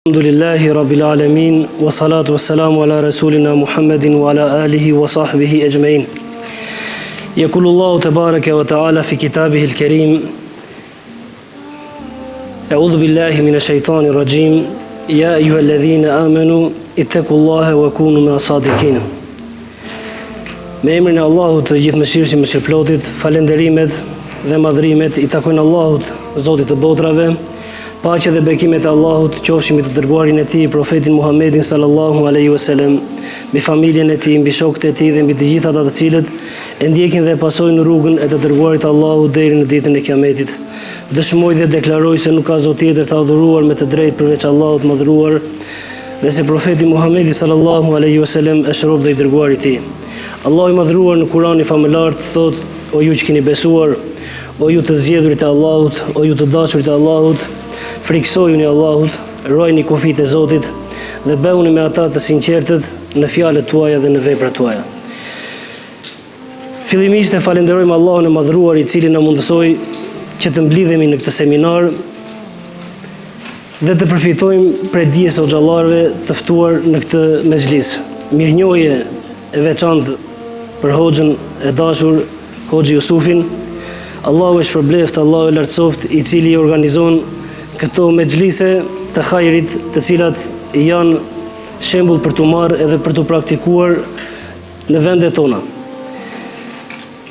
Alhamdulillahi Rabbil Alamin, wa salatu wa salamu ala rasulina Muhammedin wa ala alihi wa sahbihi ajma'in. Yaqulu Allahu tabaraka wa ta'ala fi kitabihi al-karim, A'udhu billahi minash shaitanir rajim, ya ayyuhalladhina amanu ittaqullaha wa kunu ma'as sadiqin. Me emrin e Allahut të gjithëmëshirshëm, mëshirëplotit, falenderimet dhe madhrimet i takojnë Allahut, Zotit të botrave. Paqja dhe bekimet e Allahut qofshin mbi të dërguarin e tij, profetin Muhammedin sallallahu alaihi wasallam, mbi familjen e tij, mbi shokët e tij dhe mbi të gjithë ata të cilët e ndjekin dhe pasojnë rrugën e të dërguarit të Allahut deri në ditën e Kiametit. Dëshmoj dhe deklaroj se nuk ka Zot tjetër të adhuruar me të drejtë përveç Allahut madhëruar, dhe se profeti Muhammedi sallallahu alaihi wasallam është rob dhe i dërguari i tij. Allahu i madhëruar në Kur'anin famëlar thot: O ju që keni besuar, o ju të zgjedhurit e Allahut, o ju të dashurit e Allahut, friksojuni Allahut, ruajini kufijtë e Zotit dhe bëuni me ata të sinqertët në fjalët tuaja dhe në veprat tuaja. Fillimisht e falenderojmë Allahun e madhëruar, i cili na mundësoi që të mblidhemi në këtë seminar dhe të përfitojmë prej dijes së xhallarëve të ftuar në këtë mezhlis. Mirënjohje e veçantë për Hoxhën e dashur, Hoxhi Jusufin. Allahu e shpërbleft, Allahu e lartësoft, i cili organizon këto mezhlise të hajrit, të cilat janë shembull për të marrë edhe për të praktikuar në vendet tona.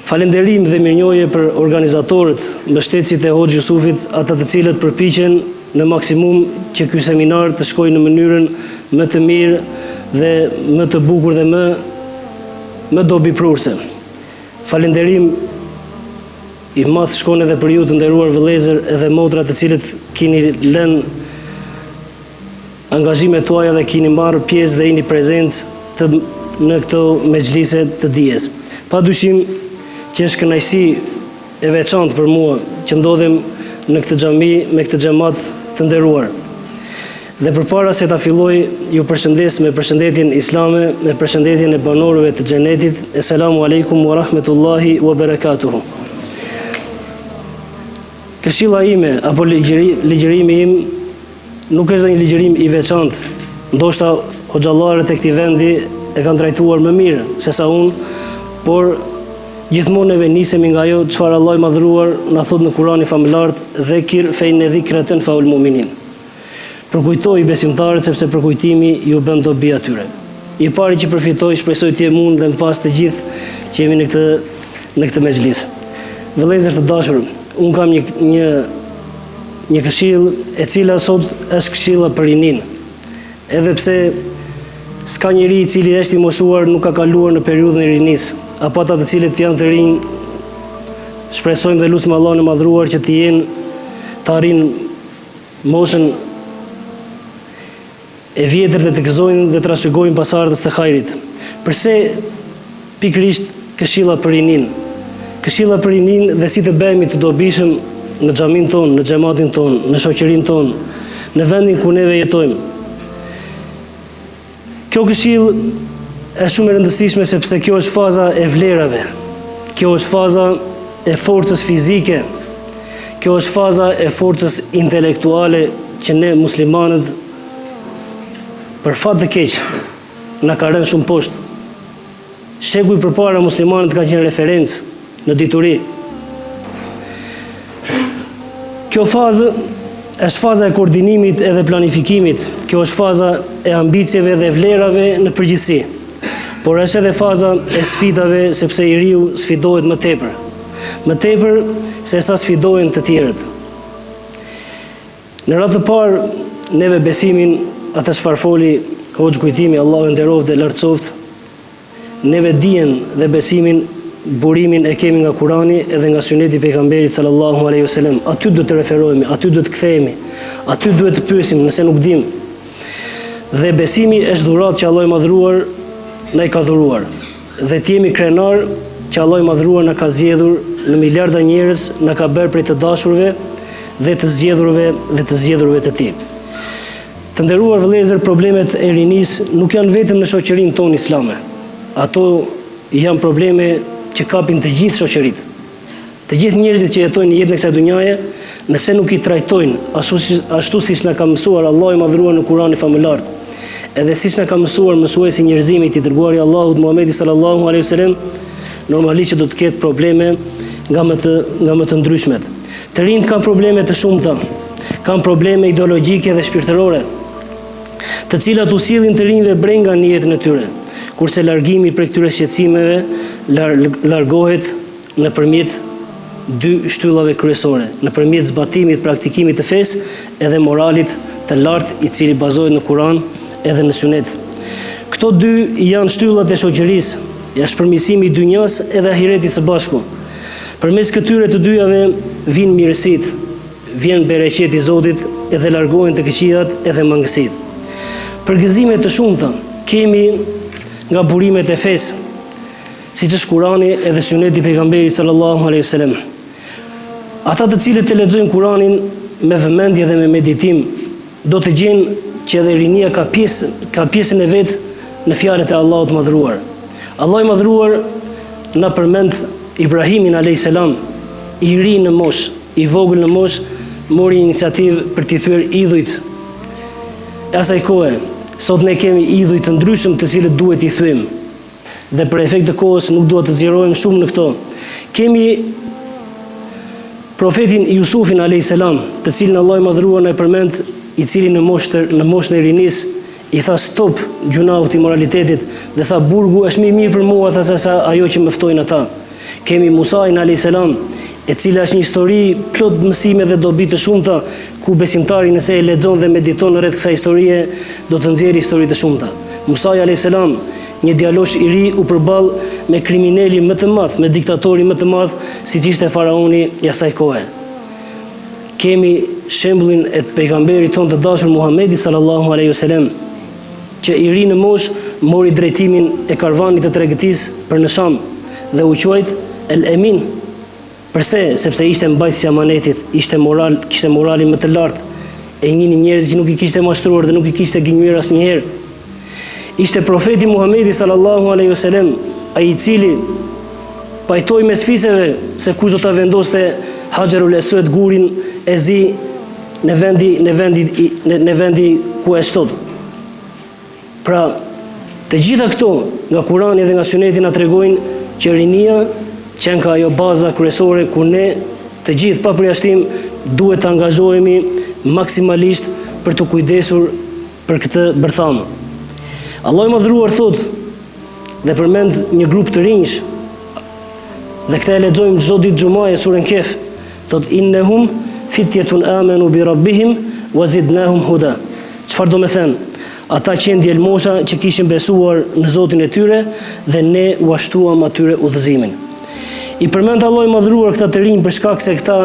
Falënderim dhe mirënjohje për organizatorët, mbështetësit e Hoxhë Jusufit, ata të cilët përpiqen në maksimum që ky seminar të shkojë në mënyrën më të mirë dhe më të bukur dhe më dobiprurse. Falënderim i madh shkon edhe për ju të nderuar vëllezër edhe motra, të cilët keni lënë angazhimet tuaja dhe keni marrë pjesë dhe jeni prezencë në këto mezhlise të dijes. Padyshim që është kënaqësi e veçantë për mua që ndodhem në këtë xhami me këtë xhamat të nderuar. Dhe përpara se ta filloj, ju përshëndes me përshëndetjen islame, me përshëndetjen e banorëve të xhenetit. Assalamu alaikum wa rahmatullahi wa barakatuhu. Këshilla ime apo ligjërimi im nuk është një ligjërim i veçantë. Ndoshta hoxhallarët e këtij vendi e kanë trajtuar më mirë se sa unë, por gjithmonë neve nisemi nga ajo çfarë Allahu i madhëruar na thot në Kur'anin famëlar: "Dhekir fe inne dhikratan faul mu'minin." Përkujtoj besimtarët sepse përkujtimi ju bën dobi atyre. I pari që përfitoj, shpresoj të jem unë dhe më pas të gjithë që jemi në këtë mezhlis. Vëllezër të dashur, unë kam një këshill e cila sot është këshilla për rinin. Edhe pse s'ka njeri i cili është i moshuar nuk ka kaluar në periudhën e rinisë, apo ata të cilët janë të rinj, shpresojmë dhe lutem Allahun e madhruar që të arrin moshën e vjetër dhe të gëzojnë dhe të trashëgojnë pasardhës të hajrit. Përse pikërisht këshilla për rinin? Këshilla për rinin dhe si të bëhemi të dobishëm në xhamin ton, në xhamatin ton, në shoqërinë ton, në vendin ku neve jetojmë. Kjo këshill është shumë e rëndësishme sepse kjo është faza e vlerave. Kjo është faza e forcës fizike. Kjo është faza e forcës intelektuale që ne muslimanët për fat të keq na ka rënë shumë poshtë. Shekuj përpara muslimanët kanë qenë referencë në dituri. Kjo fazë është faza e koordinimit edhe planifikimit. Kjo është faza e ambicieve dhe vlerave në përgjithësi. Por është edhe faza e sfidave, sepse i riu sfidohet më tepër. Më tepër se sa sfidohen të tjerët. Në radhë të parë, neve besimin, atë çfarë foli Hoxh Kujtimi, Allahu nderoft dhe lartësoft, neve dijen dhe besimin, burimin e kemi nga Kurani edhe nga Suneti i pejgamberit sallallahu alaihi wasallam. Aty duhet të referohemi, aty duhet të kthehemi, aty duhet të pyesim nëse nuk dim. Dhe besimi është dhuratë që Allahu i madhruar na i ka dhuruar. Dhe të jemi krenar që Allahu i madhruar na ka zgjedhur në miliarda njerëz, na ka bërë prej të dashurve dhe të zgjedhurve të tij. Të nderuar vëllezër, problemet e rinisë nuk janë vetëm në shoqërinë tonë islame. Ato janë probleme që kapin të gjithë shoqëritë. Të gjithë njerëzit që jetojnë në jetën e kësaj dhunjaje nëse nuk i trajtojnë ashtu siç na ka mësuar Allahu i madhruar në Kur'anin famëlar, edhe siç na ka mësuar mësuesi i njerëzimit i dërguari Allahut Muhamedi sallallahu alaihi wasallam, normalisht që do të ketë probleme nga më të ndryshmet. Të rinjt kanë probleme të shumta, kanë probleme ideologjike dhe shpirtërore, të cilat u sillin të rinjve brenga në jetën e tyre, kurse largimi prej këtyre shqetësimeve largohet nëpërmjet dy shtyllave kryesore, nëpërmjet zbatimit, praktikimit të fesë edhe moralit të lartë i cili bazohet në Kur'an edhe në Sunet. Këto dy janë shtyllat e shoqërisë, jashtëpërmirësimi i dynjas edhe ahiretit së bashku. Përmes këtyre të dyjave vijnë mirësitë, vjen bereqeti i Zotit edhe largohen të këqijat edhe mangësitë. Përgëzime të shumta kemi nga burimet e fesë, siç është Kurani edhe Suneti i pejgamberit sallallahu alaihi wasallam. Ata të cilët e lexojnë Kuranin me vëmendje dhe me meditim, do të gjenë që edhe rinia ka pjesën e vet në fjalët e Allahut madhruar. Allahu i madhruar na përmend Ibrahimin alayhis salam, i ri në moshë, i vogël në moshë, mori iniciativë për t'i thyer idhujt e asaj kohe. Sot ne kemi idhuj të ndryshëm të cilët duhet i thyejmë. Dhe për efekt të kohës nuk duhet të zgjerohem shumë në këto. Kemi profetin Jusufin alayhis salam, të cilin Allahu i madhruar na e përmend, i cili në moshën e rinisë i tha stop gjunaut i moralitetit dhe tha burgu është më i mirë për mua se sa ajo që më ftojnë ata. Kemi Musain alayhis salam, e cila është një histori plot mësime dhe dobi të shumta, ku besimtari nëse e lexon dhe mediton rreth kësaj historie do të nxjerrë histori të shumta. Musa alayhis salam, një djalosh i ri u përball me kriminali më të madh, me diktatorin më të madh, siç ishte faraoni i asaj kohe. Kemi shembullin e pejgamberit ton të dashur Muhamedi sallallahu alaihi wasallam, që i ri në moshë mori drejtimin e karvanit të tregëtisë për në Sham dhe u quajt El Emin. Përse? Sepse ishte mbajtës i amanetit, kishte moralin më të lartë, e njëni njerëz që nuk i kishte mashtruar dhe nuk i kishte gënjur asnjëherë. Ishte profeti Muhamedi sallallahu alaihi wasallam, ai i cili pajtoi mes fisëve se kush do ta vendoste Hajarul Aswad, gurin e zi në vendi ku e shtot. Pra, të gjitha këto nga Kurani dhe nga Suneti na tregojnë që rinia qenë ka ajo baza kryesore ku ne të gjithë pa përjashtim duhet të angazhohemi maksimalisht për të kujdesur për këtë bërtham. Allahu i madhruar thot dhe përmend një grup të rinjsh, dhe këta e lexojmë çdo ditë xumaje surën Kehf, thot innahum fityatun amanu bi rabbihim wa zidnahum huda. Çfarë do të thënë? Ata që djelmosha që kishin besuar në Zotin e tyre dhe ne u ashtuam atyre udhëzimin. I përmend Allahu i madhruar këta të rinj për shkak se këta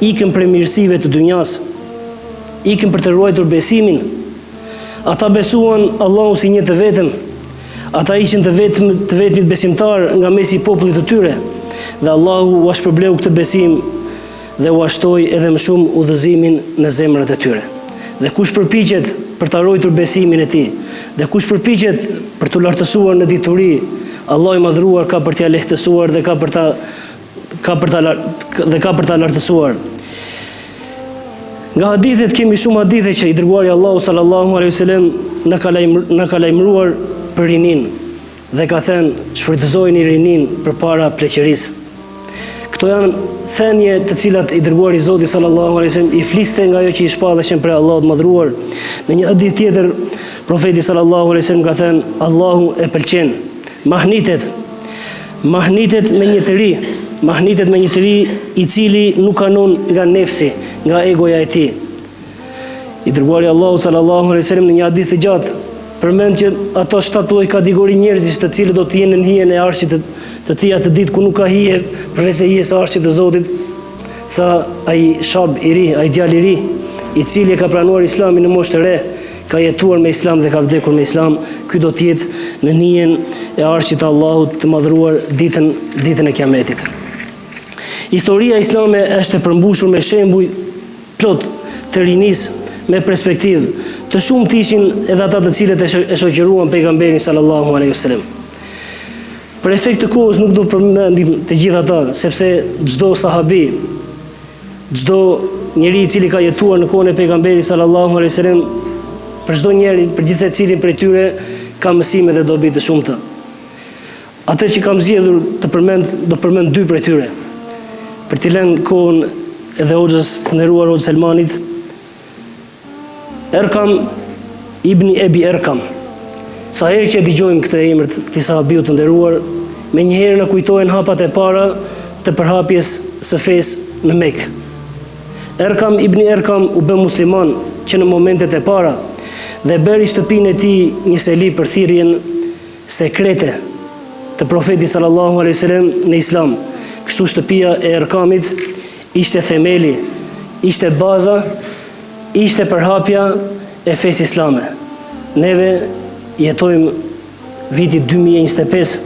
ikën prej mirësive të dynjas, ikën për të ruajtur besimin. Ata besuan Allahun si një të vetëm. Ata ishin të vetmit besimtar nga mesi i popullit të tyre, dhe Allahu u shpërbleu këtë besim dhe u ashtoi edhe më shumë udhëzimin në zemrat e tyre. Dhe kush përpiqet për të ruajtur besimin e tij, dhe kush përpiqet për të lartësuar në dituri, Allahu i madhruar ka për t'ia lehtësuar dhe ka për ta lartësuar. Nga hadithet kemi shumë hadithe që i dërguari Allahu sallallahu alaihi wasallam na ka lajmëruar për rinin dhe ka thënë shfrytëzojeni rinin përpara pleqërisë. Këto janë thënie të cilat i dërguari i Zotit sallallahu alaihi wasallam i fliste nga ajo që i shpalleshin për Allahut madhruar. Në një hadith tjetër profeti sallallahu alaihi wasallam ka thënë Allahu e pëlqen mahnitet me një të ri i cili nuk kanon nga nefsi, nga egoja e tij. I dërguari Allahu sallallahu alaihi wasallam në një hadith të gjatë përmend që ato 7 lloj kategori njerëzish të cilët do të jenë në hijen e arshit të tij atë ditë ku nuk ka hije përveç se hijes së arshit të Zotit, tha ai shab i ri, ai djalë i ri, i cili e ka pranuar Islamin në moshë të re, ka jetuar me Islam dhe ka vdekur me Islam, ky do të jetë në hijen e arshit të Allahut të madhruar ditën e Kiametit. Historia islame është e përmbushur me shembuj plot të rinisë me perspektivë. Të shumtë ishin edhe ata të cilët e shoqëruan pejgamberin sallallahu alaihi wasallam. Për efekt të kohës nuk do përmendim të gjithë ata, sepse çdo sahabi çdo njeri i cili ka jetuar në kohën e pejgamberit sallallahu alaihi wasallam, për çdo njeri, për gjithë secilin prej tyre ka mësime dhe dobi të shumta. Atë që kam zgjedhur të përmend, do përmend dy prej tyre. Për të lënë kohën edhe hoxhës të nderuar Hoxh Selmanit, Erkam ibn Ebi Erkam. Sa herë që dëgjojmë këtë emër të këtij sahabiu të nderuar, me njëherë na kujtohen hapat e para të përhapjes së fesë në Mekë. Erkam ibn Erkam u bë musliman që në momentet e para dhe bëri shtëpinë e tij një seli për thirrjen sekrete të profetit sallallahu alaihi wasallam në Islam. Kështu shtëpia e Erkamit ishte themeli, ishte baza, ishte përhapja e fesë islame. Neve jetojmë viti 2025.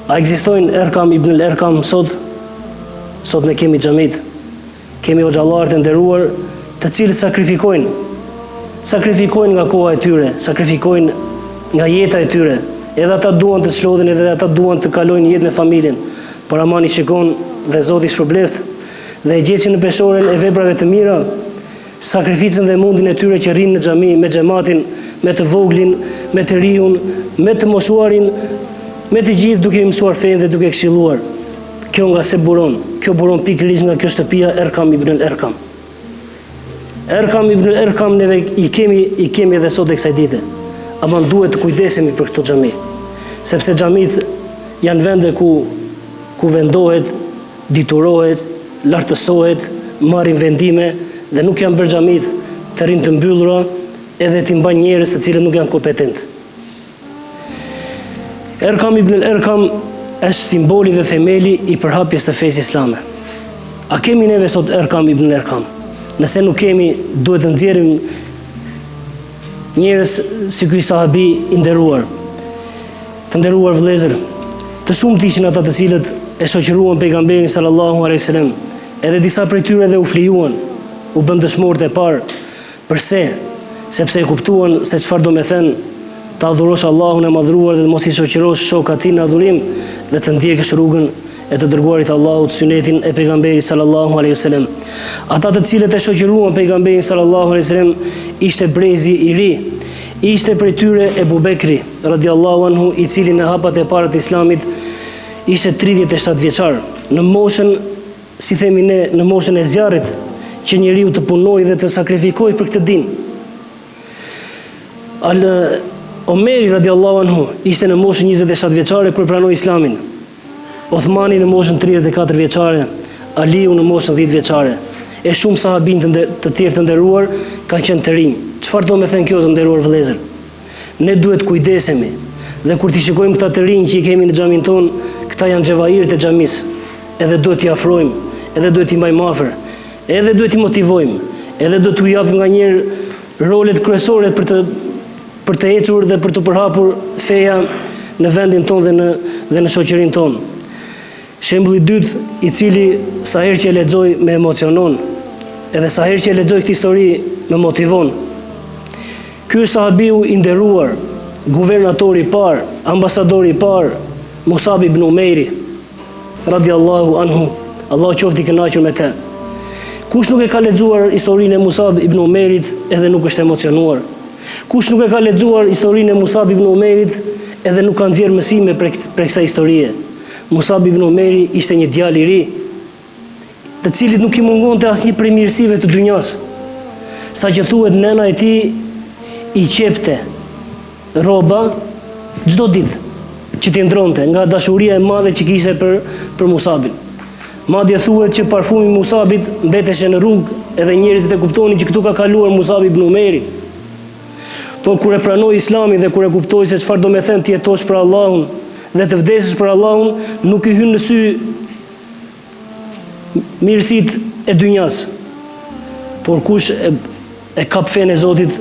A ekzistojnë Erkam ibn Erkam sot? Sot ne kemi xhamit, kemi hoxhallar të nderuar, të cilët sakrifikojnë nga koha e tyre, sakrifikojnë nga jeta e tyre. Edhe ata duan të çlodhin, edhe ata duan të kalojnë jetë me familjen. Por amani shikon dhe Zoti shpërbleft dhe e gjetin në peshoren e veprave të mira, sakrificën dhe mundin e tyre që rrinë në xhami me xhamatin, me të voglin, me të riun, me të moshuarin, me të gjithë duke i mësuar fenë dhe duke këshilluar. Kjo nga se buron, kjo buron pikërisht nga kjo shtëpia Erkam ibn Erkam. Erkam ibn Erkam neve i kemi edhe sot e kësaj dite. Ama duhet të kujdesemi për këto xhami, sepse xhamit janë vende ku vendohet, diturohet, lartësohet, marrin vendime dhe nuk janë bërë xhamit të rinë të mbyllura edhe të mbajnë njerëz të cilët nuk janë kompetent. Erkam ibn Erkam është simboli dhe themeli i përhapjes së fesë islame. A kemi neve sot Erkam ibn Erkam? Nëse nuk kemi, duhet të nxjerrim njerëz si ky sahabi i nderuar. Të nderuar vëllezër, të shumtë ishin ata të cilët e shoqëruan pejgamberin sallallahu alaihi wasallam, edhe disa prej tyre dhe u flijuan, u bën dëshmorë të parë. Përse? Sepse e kuptuan se çfarë do me thënë të adhurosh Allahun e madhruar dhe të mos i shoqërosh shokat e tij në adhurim dhe të ndjekësh rrugën e të dërguarit Allahut, sunetin e pejgamberit sallallahu alaihi wasallam. Ata të cilët e shoqëruan pejgamberin sallallahu alaihi wasallam ishte brezi i ri, ishte prej tyre Ebu Bekri radiallahu anhu, i cili në hapat e para të Islamit ishte 37 vjeçar, në moshën, si themi ne, në moshën e zjarrit, që njeriu të punojë dhe të sakrifikojë për këtë din. Omeri radiallahu anhu ishte në moshën 27 vjeçare kur pranoi Islamin. Othmani në moshën 34 vjeçare, Aliu në moshën 10 vjeçare. E shumë sahabin të tjerë të nderuar kanë qenë të rinj. Çfarë do me thënë kjo të nderuar vëllezër? Ne duhet kujdesemi dhe kur t'i shikojmë këta të rinj që i kemi në xhamin ton, këta janë xhevairët e xhamis. Edhe duhet t'i afrojmë, edhe duhet t'i mbajmë afër, edhe duhet t'i motivojmë, edhe duhet t'u japim nganjëherë rolet kryesore për të ecur dhe për të përhapur feja në vendin ton dhe në shoqërinë tonë. Shembulli i dytë, i cili sa herë që e lexoj me emocionon, edhe sa herë që e lexoj këtë histori me motivon. Ky sahabiu i nderuar, guvernatori i parë, ambasadori i parë, Musab ibn Umairi radiallahu anhu, Allahu qoftë i kënaqur me të. Kush nuk e ka lexuar historinë e Musab ibn Umairit edhe nuk është emocionuar? Kush nuk e ka lexuar historinë e Musab ibn Umairit edhe nuk ka nxjerrë mësime për kësaj historie? Musab ibn Umairi ishte një djalë i ri, të cilit nuk i mungonte asnjë prej mirësive të dynjas. Sa që thuhet nëna e tij i qepte rroba çdo ditë që t'i ndronte nga dashuria e madhe që kishte për Musabin. Madje thuhet që parfumi i Musabit mbeteshe në rrugë edhe njerëzit e kuptonin që këtu ka kaluar Musab ibn Umairi. Por kur e pranoi Islamin dhe kur e kuptoi se çfarë do me thënë të jetosh për Allahun dhe të vdesësh për Allahun, nuk i hyn në sy mirësitë e dynjas. Por kush e kap fenë e Zotit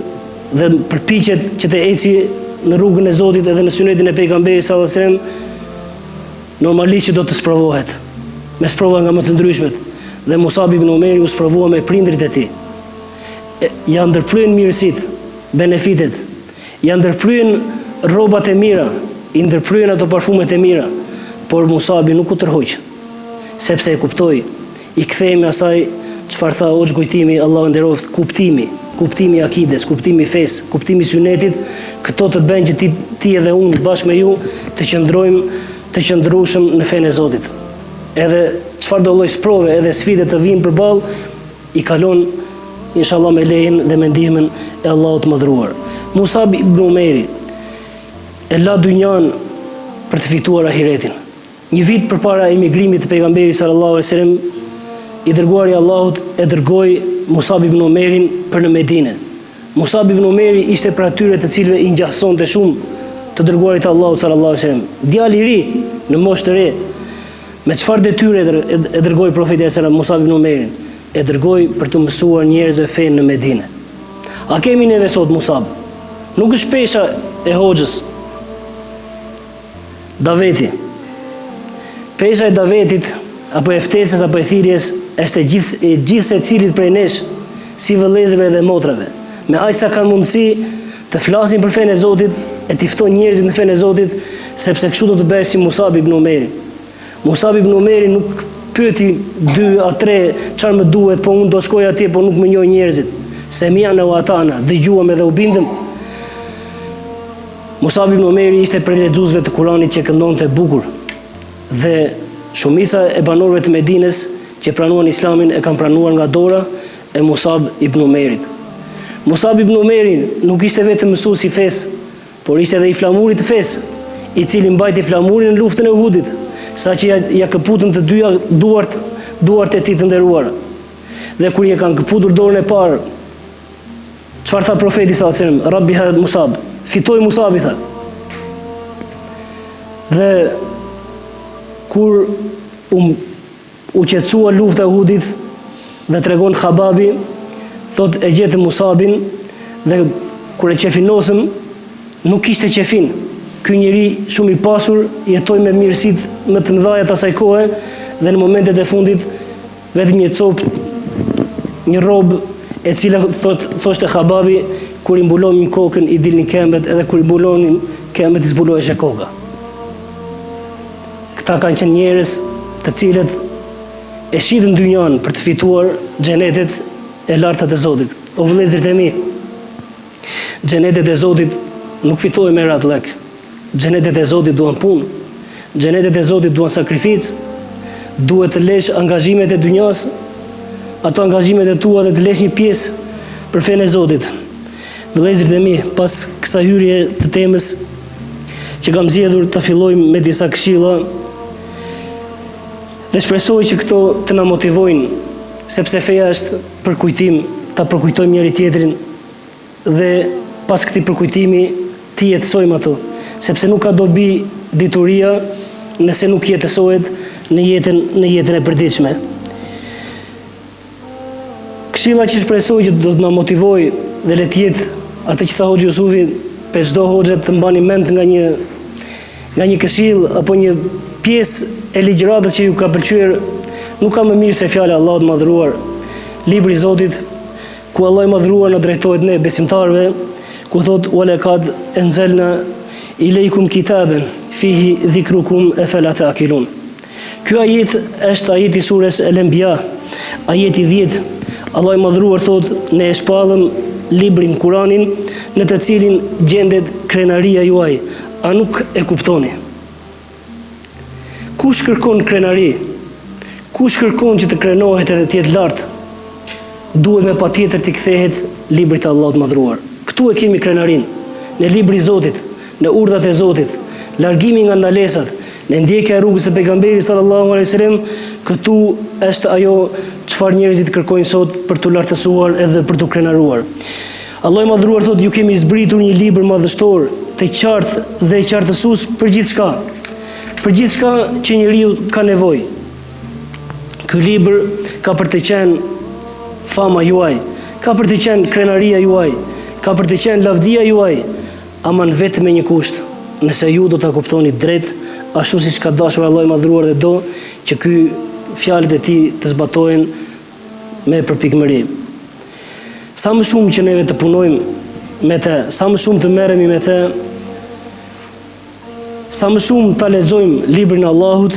dhe përpiqet që të eci në rrugën e Zotit edhe në sunetin e pejgamberit sallallahu alajhi wasallam, normalisht që do të sprovohet me sprova nga më të ndryshmet. Dhe Musab ibn Umairi u sprovua me prindrit e tij. Ja ndërpryen mirësitë, benefitet, ja ndërpryen rrobat e mira, i ndërpryen ato parfumet e mira, por Musabi nuk u tërhoq, sepse e kuptoi i kthehemi asaj çfarë tha Hoxh Gojtimi, Allahu nderoft, kuptimi i akides, kuptimi i fesë, kuptimi i sunetit, këto të bëjnë që ti edhe unë bashkë me ju të qëndrojmë të qëndrueshëm në fenë e Zotit. Edhe çfarëdo lloj sprove, edhe sfide të vinë përballë, i kalon inshallah me lejen dhe me ndihmën e Allahut të Madhruar. Musab ibn Umeri e la dynjan për të fituar ahiretin. Një vit përpara emigrimit të pejgamberit sallallahu alaihi wasallam, i dërguari i Allahut e dërgoi Musab ibn Umerin për në Medinë. Musab ibn Umeri ishte për atyre të cilëve i ngjasonte shumë të dërguarit të Allahut sallallahu alaihi wasallam. Djali i ri në moshë të re. Me çfarë detyre e dërgoi profeti sallallahu alaihi wasallam Musab ibn Umerin? E dërgoi për të mësuar njerëzve fenë në Medinë. A kemi neve sot Musab? Nuk është pesha e Hoxhës daveti. Pesha e davetit apo e ftesës apo e thirrjes është e gjithë secilit prej nesh, si vëllezërve dhe motrave. Me aq sa kanë mundësi të flasin për fenë e Zotit, e të ftojnë njerëzit në fenë e Zotit, sepse kështu do të bëhesh si Musab ibn Umeri. Musab ibn Umeri nuk pyeti 2 a 3 çfarë më duhet, po unë do shkoj atje, po nuk më njoh njerëzit. Se mi janë o atana, dëgjuam edhe u bindëm. Musab ibn Umeri ishte prej lexuesve të Kuranit që këndonte bukur. Dhe shumica e banorëve të Medinës që pranuan Islamin e kanë pranuar nga dora e Musab ibn Umerit. Musab ibn Umeri nuk ishte vetëm mësues i fesë, por ishte edhe i flamurit të fesë, i cili mbajti flamurin në luftën e Uhudit, saqë ja këputën të dyja duart e tij të nderuara. Dhe kur i kanë këputur dorën e parë, çfarë tha profeti sallallahu alajhi wasallam? Rabbi had Musab, fitoi Musabi tha. Dhe kur u qetësua lufta e Uhudit dhe tregon Khababi, thot e gjetëm Musabin dhe kur e qefinosëm nuk kishte qefin. Ky njeri shumë i pasur jetoi me mirësitë më të mëdha të asaj kohe dhe në momentet e fundit vetëm një copë, një robë e cila thoshte Khababi, kur i mbulonin kokën i dilnin këmbët, edhe kur i mbulonin këmbët i zbulohej koka. Këta kanë qenë njerëz të cilët e shitën dynjan për të fituar xhenetet e larta të Zotit. O vëllezërit e mi, xhenetet e Zotit nuk fitohen me ratlek. Xhenetet e Zotit duan punë. Xhenetet e Zotit duan sakrificë. Duhet të lesh angazhimet e dynjas, ato angazhimet e tua, dhe të lesh një pjesë për fenë e Zotit. Vëllezërit e mi, pas kësaj hyrje të temës që kam zgjedhur, ta fillojmë me disa këshilla. Dhe shpresoj që këto të na motivojnë, sepse feja është përkujtim, ta përkujtojmë njëri tjetrin dhe pas këtij përkujtimi të jetësojmë ato, sepse nuk ka dobi dituria nëse nuk jetësohet në jetën e përditshme. Këshilla që shpresoj që do të na motivoj dhe le të jetë atë që tha Hoxhi Jusufi, pe çdo hoxhe të mbani mend nga një këshill apo një pjesë e ligjëratës që ju ka pëlqyer, nuk ka më mirë se fjala e Allahut të Madhruar, libri i Zotit, ku Allahu i Madhruar na drejtohet ne besimtarëve, ku thot walaqad anzalna ilaykum kitaban fihi dhikrukum afala ta'qilun. Ky ajet është ajeti i surës El-Anbiya, ajeti 10. Allahu i Madhruar thot, ne e shpallëm librin Kuranin në të cilin gjendet krenaria juaj, a nuk e kuptoni? Kush kërkon krenari? Kush kërkon që të krenohet edhe të jetë lart? Duhet me patjetër të kthehet librit të Allahut Madhruar. Këtu e kemi krenarin, në librin e Zotit, në urdhat e Zotit, largimi nga ndalesat, në ndjekja e rrugës së pejgamberit sallallahu alaihi wasallam. Këtu është ajo çfarë njerëzit kërkojnë sot për të lartësuar edhe për të krenaruar. Allahu Madhruar thotë, ju kemi zbritur një libër madhështor, të qartë dhe qartësues për gjithçka. Për gjithçka që njeriu ka nevojë. Ky libër ka për të qenë fama juaj, ka për të qenë krenaria juaj, ka për të qenë lavdia juaj, ama vetëm me një kusht, nëse ju do ta kuptoni drejt, ashtu siç ka dashur Allahu i Madhruar dhe do që ky fjalët e tij të zbatohen me përpikmëri. Sa më shumë që neve të punojmë me të, sa më shumë të merremi me të, sa më shumë ta lexojmë librin e Allahut,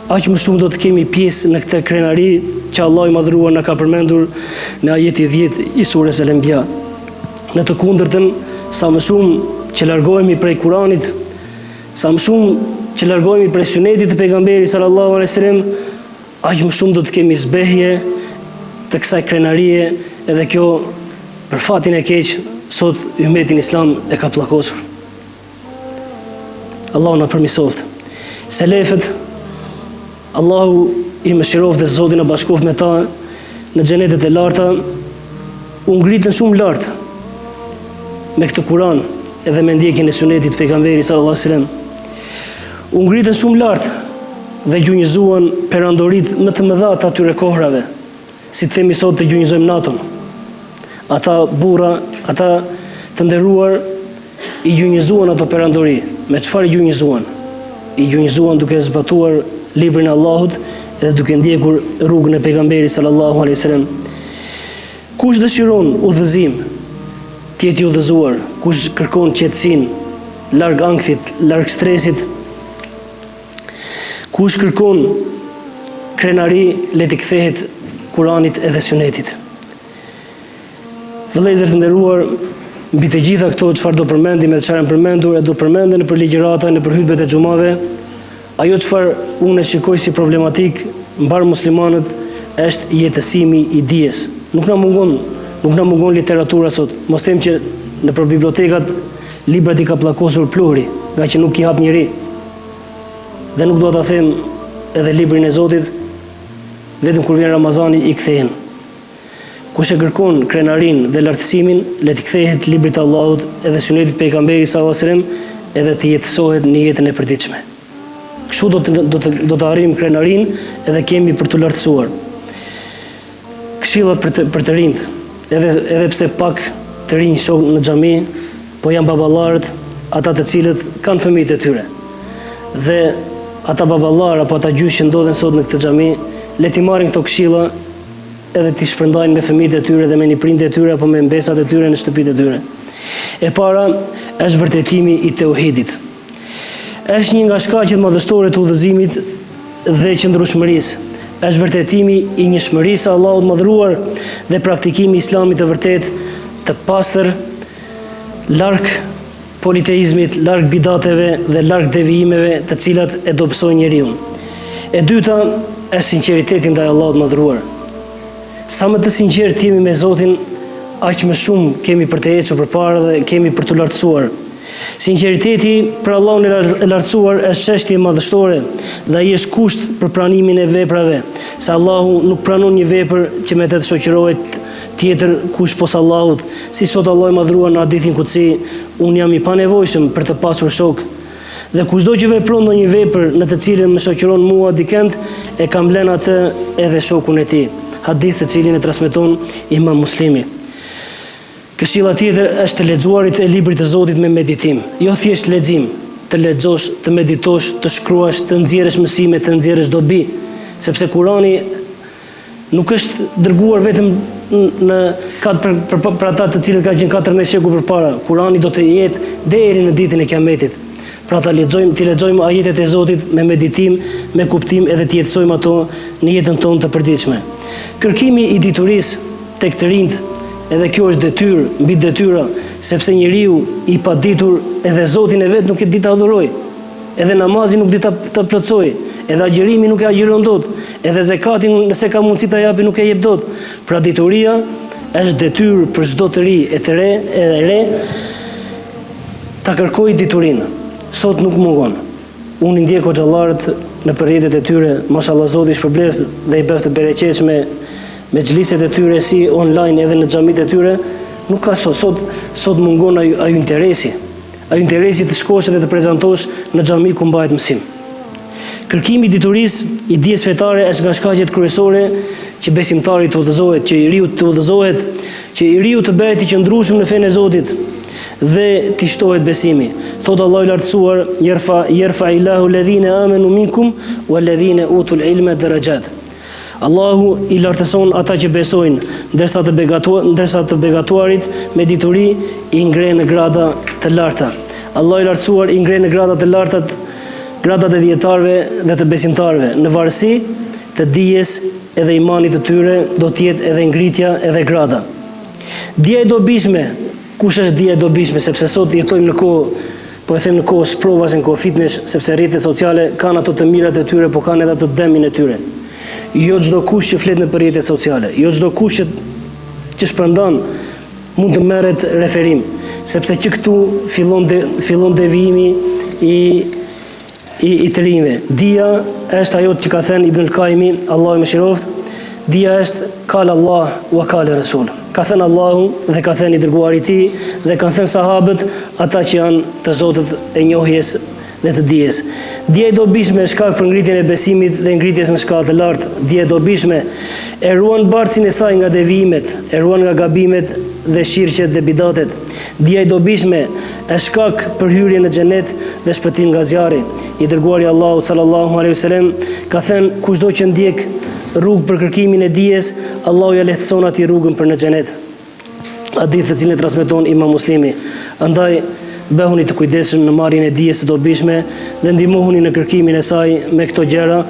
aq më shumë do të kemi pjesë në këtë krenari që Allah i madhruar na ka përmendur në ajeti 10 i surës Al-Anbiya. Në të kundërtën, sa më shumë që largohemi prej Kuranit, sa më shumë që largohemi prej sunetit të pejgamberit sallallahu alaihi wasallam, aq më shumë do të kemi zbehje të kësaj krenarie, edhe kjo për fatin e keq sot ummetin islam e ka pllakosur. Allahu na përmirësoft. Selefët, Allahu i mëshiroft dhe Zoti na bashkoft me ta në xhenetet e larta, u ngritën shumë lart me këtë Kur'an edhe me ndjekjen e sunetit të pejgamberit sallallahu alaihi wasallam. U ngritën shumë lart dhe gjunjëzuan perandorit më të mëdha të atyre kohrave, si të themi sot të gjunjëzojmë NATO-n. Ata burra, ata të nderuar, i gjunjëzuan ato perandori. Me çfarë i gjunjëzuan? I gjunjëzuan duke zbatuar librin e Allahut dhe duke ndjekur rrugën e pejgamberit sallallahu alaihi wasallam. Kush dëshiron udhëzim, të jetë i udhëzuar, kush kërkon qetësinë, larg ankthit, larg stresit, kush kërkon krenari, le të kthehet Kuranit edhe Sunetit. Vëllezër të nderuar, mbi të gjitha këto çfarë do përmendim e çfarë përmendur, e do përmenden në përligjërata, në hutbet e xumave, ajo çfarë unë shikoj si problematik mbar muslimanët është jetësimi i dijes. Nuk na mungon literatura sot. Mos them që nëpër bibliotekat librat i ka pllakosur pluhuri, nga që nuk i hap njëri. Dhe nuk do ta them edhe librin e Zotit, vetëm kur vjen Ramazani i kthehen. Kush e kërkon krenarin dhe lartësimin, le të kthehet librit të Allahut edhe sunetit pejgamberit sallallahu alajhi wasallam, edhe të jetësohet në jetën e përditshme. Kështu do të arrijmë krenarin edhe kemi për të lartësuar. Këshilla për të rinjt, edhe pse pak të rinj shoh në xhami, po janë baballarët, ata të cilët kanë fëmijët e tyre. Dhe ata baballar apo ata gjysh që ndodhen sot në këtë xhami, le t'i marrin këto këshilla edhe t'i shpërndajnë me fëmijët e tyre dhe me niprindet e tyre apo me mbesat e tyre në shtëpitë e tyre. E para është vërtetimi i tauhidit. Është një nga shkaqet madhështore të udhëzimit dhe qëndrueshmërisë. Është vërtetimi i njëshmërisë së Allahut madhëruar dhe praktikimi i Islamit të vërtet, të pastër, larg politeizmit, larg bidateve dhe larg devijimeve të cilat e dobësojnë njeriu. E dyta është sinqeriteti ndaj Allahut madhëruar. Sa më të sinqert jemi me Zotin, aq më shumë kemi për të ecur përpara dhe kemi për të lartësuar. Sinqeriteti për Allahun e lartësuar është çështje madhështore dhe ai është kusht për pranimin e veprave, se Allahu nuk pranon një vepër që me të shoqërohet tjetër kush posa Allahut, si sot Allah i madhruar në hadithin kutsi, unë jam i panevojshëm për të pasur shok. Dhe kushdo që vepron ndonjë vepër në të cilën më shoqëron mua dikend, e kam lënë atë edhe shokun e tij. Hadith të cilin e transmeton Imam Muslimi. Këshilla tjetër është të lexuarit e librit të Zotit me meditim, jo thjesht lexim, të lexosh, të meditosh, të shkruash, të nxjerrësh mësime, të nxjerrësh dobi, sepse Kurani nuk është dërguar vetëm për ata të cilët kanë qenë 14 shekuj përpara. Kurani do të jetë deri në ditën e Kiametit. Pra të lexojmë ajetet e Zotit me meditim, me kuptim edhe të jetësojmë ato në jetën tonë të përditshme. Kërkimi i diturisë tek të rinjt, edhe kjo është detyrë mbi detyra, sepse njeriu i paditur edhe Zotin e vet nuk e di ta adhurojë, edhe namazin nuk di ta plotësojë, edhe agjërimi nuk e agjeron dot, edhe zakatin nëse ka mundësi ta japë nuk e jep dot. Pra dituria është detyrë për çdo të ri e të re, edhe re, ta kërkojë diturinë. Sot nuk mungon. Unë ndjek xhallarët në përjetet e tyre, mashallah Zoti i shpërbleft dhe i bëft të bereqeshme me xhliset e tyre si online edhe në xhamit e tyre, nuk ka sot mungon ai interesi. Ai interesi të shkosh dhe të prezantosh në xhami ku mbahet mësim. Kërkimi i diturisë, i dijes fetare është nga shkaqet kryesore që besimtari të udhëzohet, që i riu të udhëzohet, që i riu të bëhet i qëndrueshëm në fenë e Zotit dhe t'i shtohet besimi. Thot Allah i lartësuar, yerfa ilahu alladhina amanu minkum walladhina utul ilma darajat. Allahu i lartëson ata që besojnë, ndërsa të begatuarit me dituri i ngren në grada të larta. Allah i lartësuar i ngren në grada të larta gradat e dietarëve dhe të besimtarëve, në varësi të dijes edhe imanit të tyre do të jetë edhe ngritja edhe grada. Dija e dobishme, kush është dija e dobishme, sepse sot jetojmë në kohë, po e them në kohë sprova, në kohë fitnesh, sepse rrjetet sociale kanë ato të mirat e tyre, po kanë edhe ato të dëmin e tyre. Jo çdo kush që flet në rrjetet sociale, jo çdo kush që shpërndan mund të merret referim, sepse që këtu fillon devijimi i të rinjve. Dija është ajo që ka thënë Ibn al-Qayyimi, Allahu më shiroft, dija është kal Allah wa kal Rasul. Ka thënë Allahu dhe ka thënë i dërguari i tij dhe kanë thënë sahabët, ata që janë të Zotit e njohjes dhe të dijes. Dija e dobishme është shkak për ngritjen e besimit dhe ngritjes në shkallë të lartë. Dija e dobishme e ruan barcin e saj nga devijimet, e ruan nga gabimet dhe shirqet dhe bidatet. Dija e dobishme është shkak për hyrje në xhenet dhe shpëtim nga zjarri. I dërguari Allahu sallallahu alaihi wasallam ka thënë, kushdo që ndjek rrugë për kërkimin e dijes, Allahu ja lehtëson atij rrugën për në xhenet. Hadith të cilin e transmeton Imam Muslimi. Andaj bëhuni të kujdesshëm në marrjen e dijes së dobishme dhe ndihmohuni në kërkimin e saj me këto gjëra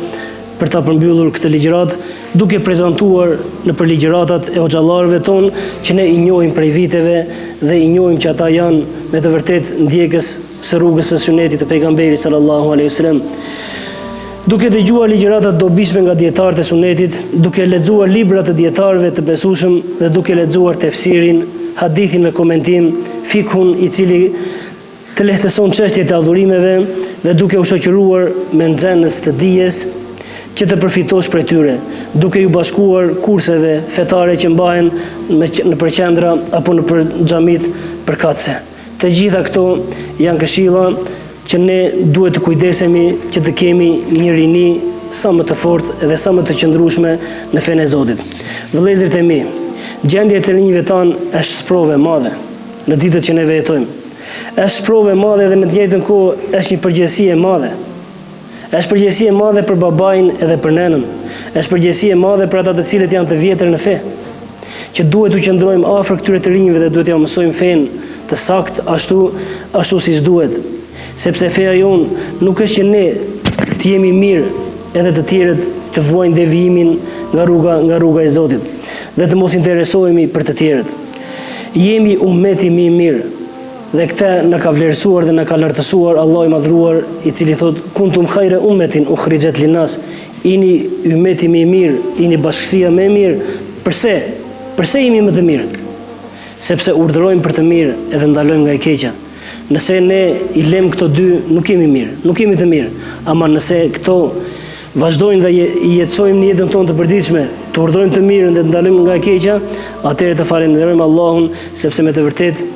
për ta përmbyllur këtë ligjërat, duke prezantuar në për ligjëratat e hoxhallarëve tonë që ne i njohim prej viteve dhe i njohim që ata janë me të vërtet ndjekës së rrugës së sunetit të pejgamberit sallallahu alaihi wasallam. Duke dëgjuar ligjëratat dobishme nga dietarët e sunetit, duke lexuar libra të dietarëve të besueshëm dhe duke lexuar tefsirin, hadithin me komentim, fikhun i cili të lehtëson çështjet e adhurimeve dhe duke u shoqëruar me nxënës të dijes që të përfitosh prej tyre, duke ju bashkuar kurseve fetare që mbahen në përqendra apo në xhamit përkatëse. Të gjitha këto janë këshilla që ne duhet të kujdesemi që të kemi një rini sa më të fortë dhe sa më të qëndrueshme në fenë e Zotit. Vëllezërit e mi, gjendja e të rinjve tanë është sprovë e madhe në ditët që ne jetojmë. Është sprovë e madhe dhe në të njëjtën kohë është një përgjegjësi e madhe. Është përgjegjësi e madhe për babain edhe për nënën. Është përgjegjësi e madhe për ata të cilët janë të vjetër në fe, që duhet të qëndrojmë afër këtyre të rinjve dhe duhet t'ia mësojmë fenë të saktë ashtu siç duhet. Sepse feja jonë nuk është që ne të jemi mirë edhe të tjerët të vuajnë devijimin nga rruga e Zotit dhe të mos interesohemi për të tjerët. Jemi ummeti më i mirë dhe këtë na ka vlerësuar dhe na ka lartësuar Allahu i madhruar, i cili thot kuntum khayra ummatin ukhrijat linnas, ini ummeti më i mirë, ini bashkësia më e mirë. Përse jemi më të mirë? Sepse urdhërojmë për të mirë edhe ndalojmë nga e keqja. Nëse ne i lëm këto dy, nuk jemi mirë, nuk jemi të mirë. Ama nëse këto vazhdojnë dhe i jetësojmë në jetën tonë të përditshme, të urdhërojmë të mirën dhe të ndalojmë nga e keqja, atëherë të falenderojmë Allahun, sepse me të vërtetë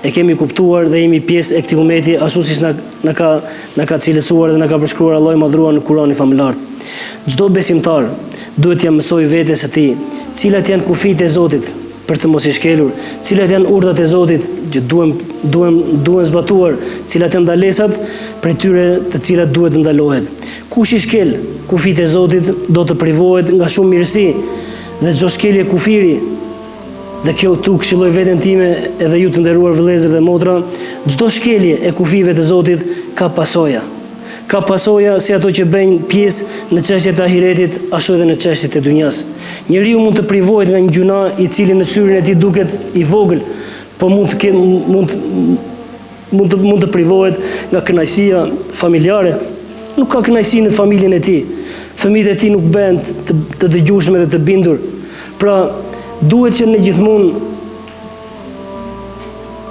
e kemi kuptuar dhe jemi pjesë e këtij ummeti, ashtu siç na ka cilësuar dhe na ka përshkruar Allahu i madhruar në Kur'anin famëlar. Çdo besimtar duhet t'ia mësojë vetes së tij cilat janë kufijtë e Zotit për të mos i shkelur, cilat janë urdhat e Zotit që duhen zbatuar, cilat janë ndalesat prej tyre të cilat duhet të ndalohet. Kush i shkel kufijtë e Zotit do të privohet nga shumë mirësi dhe çdo shkelje kufiri. Dhe kjo tu këshilloj veten time edhe ju të nderuar vëllezër dhe motra, çdo shkelje e kufive të Zotit ka pasoja. Ka pasoja si ato që bëjnë pjesë në çështjet e ahiretit, ashtu edhe në çështjet e dunjas. Njeriu mund të privohet nga një gjuna i cili në syrin e tij duket i vogël, po mund të privohet nga kënaqësia familjare. Nuk ka kënaqësi në familjen e tij. Fëmijët e tij nuk bëhen të dëgjueshëm dhe të bindur. Pra, duhet që ne gjithmonë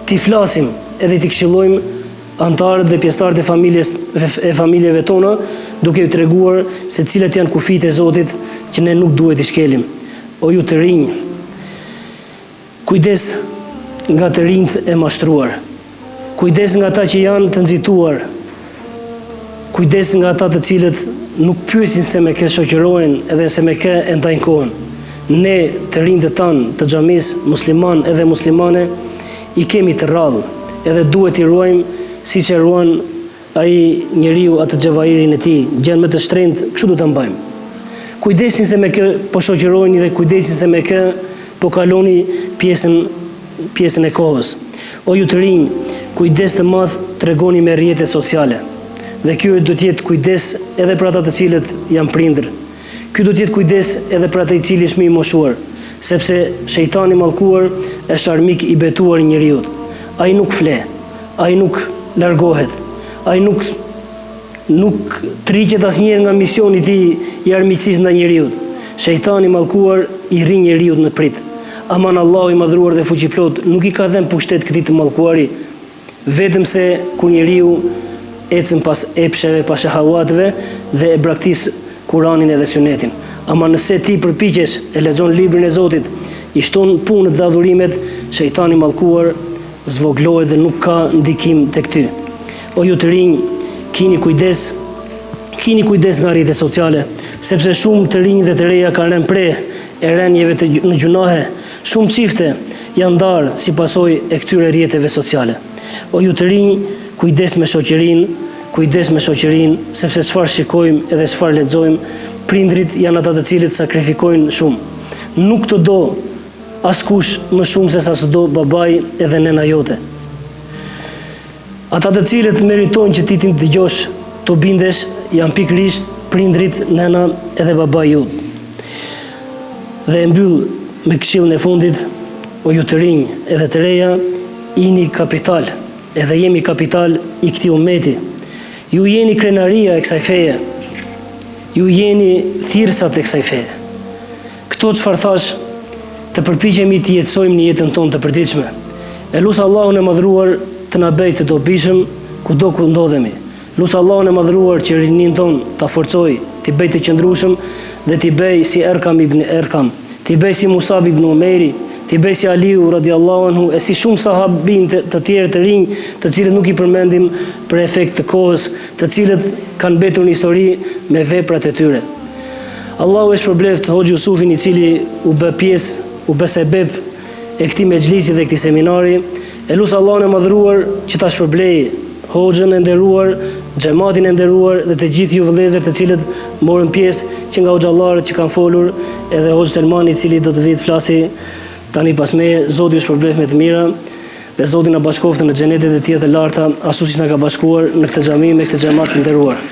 t'i flasim edhe t'i këshillojmë antarët dhe pjesëtarët e familjeve tona, duke ju treguar se cilat janë kufijtë e Zotit që ne nuk duhet i shkelim. O ju të rinj, kujdes nga të rinjt e mashtruar, kujdes nga ata që janë të nxituar, kujdes nga ata të cilët nuk pyesin se me kë shoqërohen edhe se me kë e ndajnë kohën. Ne të rinjtë tanë të xhamis, musliman edhe muslimane, i kemi të rrallë, edhe duhet i ruajmë siç e ruan ai njeriu atë xhavairin e tij, gjën më të shtrenjtë, kështu do ta mbajmë. Kujdesni se me kë po shoqëroheni dhe kujdesni se me kë po kaloni pjesën e kohës. O ju të rinj, kujdes të madh tregoni me rrjetet sociale. Dhe ky do të jetë kujdes edhe për ata të cilët janë prindër. Ky do të jetë kujdes edhe për ata i cili është më i moshuar, sepse shejtani mallkuar është armik i betuar i njeriu. Ai nuk fle, ai nuk largohet, ai nuk triqet asnjëherë nga misioni i tij i armiqësisë ndaj njeriu. Shejtani mallkuar i rri njeriu në prit. Aman Allahu i madhruar dhe fuqiplot nuk i ka dhënë pushtet këtij të mallkuari, vetëm se kur njeriu ecën pas epsheve, pas shahavatëve dhe e braktis Kuranin edhe Sunetin. Ama nëse ti përpiqesh e lexon librin e Zotit, i shton punët dhe adhurimet, shejtani mallkuar zvoglohet dhe nuk ka ndikim tek ty. O ju të rinj, keni kujdes nga rrjetet sociale, sepse shumë të rinj dhe të reja kanë rënë pre e rënjeve në gjunahe, shumë çifte janë ndarë si pasojë e këtyre rrjeteve sociale. O ju të rinj, kujdes me shoqërinë, sepse çfarë shikojmë edhe çfarë lexojmë, prindrit janë ata të cilët sakrifikojnë shumë. Nuk të do askush më shumë se sa të do babai edhe nëna jote. Ata të cilët meritojnë që ti të dëgjosh, të bindesh, janë pikërisht prindrit, nëna edhe babai jot. Dhe e mbyll me këshillën e fundit, o ju të rinj edhe të reja, jeni kapital, edhe jemi kapital i këtij ummeti. Ju jeni krenaria e kësaj feje. Ju jeni thirrsat e kësaj feje. Këto çfarë thash, të përpiqemi të jetësojmë në jetën tonë të përditshme. E lut Allahun e madhruar të na bëjë të dobishëm kudo ku ndodhemi. Lut Allahun e madhruar që rinin tonë ta forcojë, t'i bëjë të qëndrueshëm dhe t'i bëjë si Erkam ibn Erkam, t'i bëjë si Musab ibn Umeri, t'i bëjë si Aliu radiallahu anhu e si shumë sahabin të tjerë të rinj, të cilët nuk i përmendim për efekt të kohës, të cilët kanë mbetur në histori me veprat e tyre. Allahu e shpërbleft Hoxh Jusufin, i cili u bë pjesë, u bë sebeb e këtij mexhlisi dhe këtij seminari. E lut Allahun e madhruar që ta shpërblej Hoxhën e nderuar, xhamatin e nderuar dhe të gjithë ju vëllezër të cilët morën pjesë, që nga hoxhallarët që kanë folur, edhe Hoxh Selmani, i cili do të vijë të flasi tani pas meje. Zoti ju shpërbleft me të mira dhe Zoti na bashkoftë në xhenetet e tij të larta, ashtu siç na ka bashkuar në këtë xhami me këtë xhamat të nderuar.